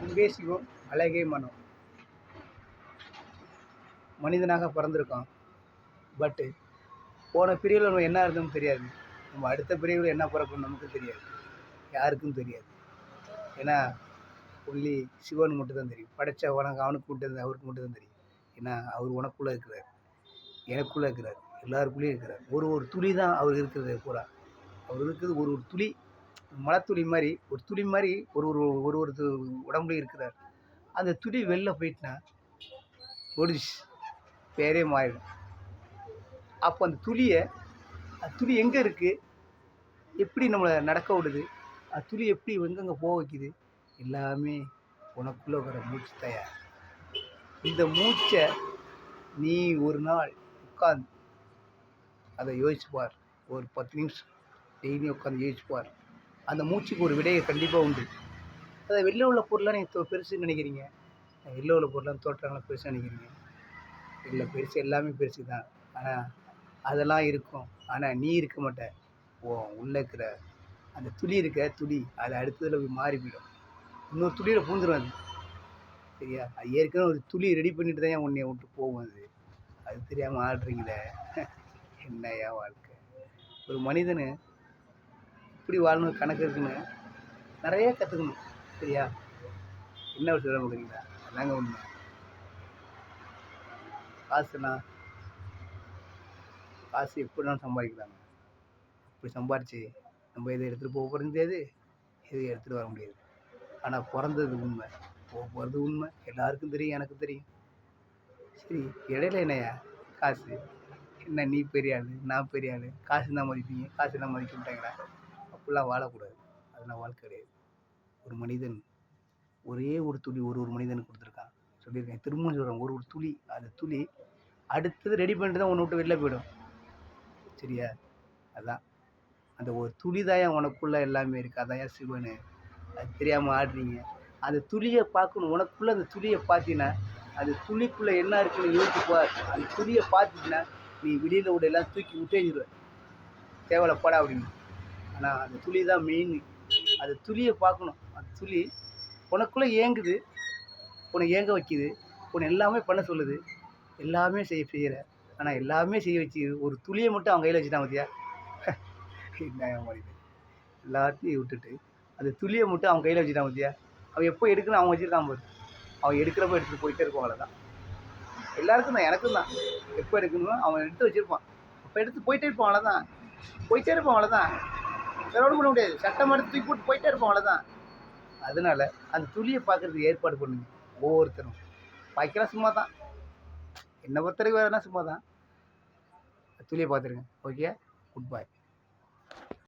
அன்பே சிவம், அழகே மனம். மனிதனாக பிறந்திருக்கோம். பட்டு போன பிரிவில் நம்ம என்ன இருந்தோம்னு தெரியாது. நம்ம அடுத்த பிரிவில் என்ன பிறக்கணும் நமக்கும் தெரியாது. யாருக்கும் தெரியாது. ஏன்னா ஒன்லி சிவன் மட்டும் தான் தெரியும். படைச்ச உனக்கு அவனுக்கு மட்டும் அவருக்கு மட்டும் தான் தெரியும். ஏன்னா அவர் உனக்குள்ளே இருக்கிறார், எனக்குள்ளே இருக்கிறார், எல்லாருக்குள்ளேயும் இருக்கிறார். ஒரு ஒரு துளி தான் அவர் இருக்கிறது பூரா. அவர் இருக்கிறது ஒரு ஒரு துளி, மலத்துளி மாதிரி, ஒரு துளி மாதிரி ஒரு ஒரு ஒரு ஒரு உடம்புலையும் இருக்கிறார். அந்த துளி வெளில போயிட்டுனா முடிச்சு பேரே மாறிடும். அப்போ அந்த துளி எங்கே இருக்குது, எப்படி நம்மளை நடக்க விடுது, அது துளி எப்படி எங்கெங்கே போக வைக்குது, எல்லாமே உனக்குள்ளே வர மூச்சு தயார். இந்த மூச்சை நீ ஒரு நாள் உட்காந்து அதை யோசிச்சுப்பார். ஒரு 10 நிமிஷம் டெய்லியும் உட்காந்து யோசிச்சுப்பார். அந்த மூச்சுக்கு ஒரு விடையை கண்டிப்பாக உண்டு. அதை வெளில உள்ள பொருளாக நீங்கள் பெருசுன்னு நினைக்கிறீங்க, வெளில உள்ள பொருளாக தோற்றங்களாம் பெருசாக நினைக்கிறீங்க. இல்லை, பெருசு எல்லாமே பெருசு தான். ஆனால் அதெல்லாம் இருக்கும். ஆனால் நீ இருக்க மாட்ட. உள்ளே இருக்கிற அந்த துளி அது அடுத்ததில் போய் மாறி போயிடும். இன்னொரு துளியில் பூந்துடும் அது. சரியா? அது ஏற்கனவே ஒரு துளி ரெடி பண்ணிட்டு தான் உன்னைய விட்டு போகும். அது தெரியாமல் ஆடுறீங்களே. என்னையா வாழ்க்கை. ஒரு மனிதனு இப்படி வாழணும் கணக்கு இருக்குன்னு நிறைய கற்றுக்கணும். சரியா? என்ன ஒரு சொல்ல முடியுங்களா? அதாங்க உண்மை. காசு எப்படினாலும் சம்பாதிக்கலாங்க. இப்படி சம்பாரித்து நம்ம எதை எடுத்துகிட்டு போக போகிறது தெரியாது, எதையும் எடுத்துகிட்டு வர முடியாது. ஆனால் பிறந்தது உண்மை, போக போகிறது உண்மை. எல்லாருக்கும் தெரியும், எனக்கு தெரியும். சரி, இடையில என்னையா காசு? என்ன நீ பெரிய ஆள், நான் பெரிய ஆள், காசு தான் மதிப்பீங்க, காசு தான் மதிக்க மாட்டாங்களா? அப்படிலாம் வாழக்கூடாது. அதெல்லாம் வாழ்க்கை கிடையாது. ஒரு மனிதன் ஒரே ஒரு துளி ஒரு மனிதனுக்கு கொடுத்துருக்கான். சொல்லியிருக்கேன், திரும்ப சொல்கிறேன், ஒரு துளி. அந்த துளி அடுத்தது ரெடி பண்ணிட்டு தான் உன்னை விட்டு வெளில போயிடும். சரியா? அதான் அந்த ஒரு துளி தான் உனக்குள்ளே எல்லாமே இருக்குது. அதான் சிவனு. அது தெரியாமல் ஆடுறீங்க. அந்த துளியை பார்க்கணும். உனக்குள்ளே அந்த துளியை பார்த்தீங்கன்னா, அந்த துளிக்குள்ளே என்ன இருக்குன்னு யோசிச்சுப்பார். அந்த துளியை பார்த்துட்டின்னா நீ வெளியில் விட எல்லாம் தூக்கி விட்டேஞ்சிடுவ. தேவையில்லப்படா அப்படின்னு. ஆனால் அந்த துளி தான் மெயின். அந்த துளியை பார்க்கணும். அந்த துளி உனக்குள்ளே ஏங்குது, உன்னை ஏங்க வைக்குது, உன்னை எல்லாமே பண்ண சொல்லுது, எல்லாமே செய்கிற. ஆனால் எல்லாமே செய்ய வச்சு ஒரு துளியை மட்டும் அவன் கையில் வச்சுட்டான் பார்த்தியா? என்ன மனிதன். எல்லாத்தையும் விட்டுட்டு அந்த துளியை மட்டும் அவன் கையில் வச்சுட்டான் பார்த்தியா? அவன் எப்போ எடுக்கணும் அவன் வச்சுருக்கான் பாரு. அவன் எடுக்கிறப்ப எடுத்துகிட்டு போயிட்டே இருப்பான். அவ்வளோதான். எல்லாருக்கும் தான், எனக்கும் தான். எப்போ எடுக்கணும் அவன் எடுத்து வச்சுருப்பான். அப்போ எடுத்து போயிட்டே இருப்பான். அவ்வளோதான். போயிட்டே இருப்பான். அவ்வளோதான். வேற ஒன்றும் பண்ண முடியாது. சட்டம் எடுத்து தூக்கி போட்டு போயிட்டே இருப்பான். அவ்வளோதான். அதனால அந்த துளியை பார்க்குறதுக்கு ஏற்பாடு பண்ணுங்க ஒவ்வொருத்தரும். பாய்க்கலாம் சும்மா தான். என்னை பொறுத்தவரைக்கும் வேறுனா சும்மா தான். துளியை பார்த்துருங்க. Okay, good bye.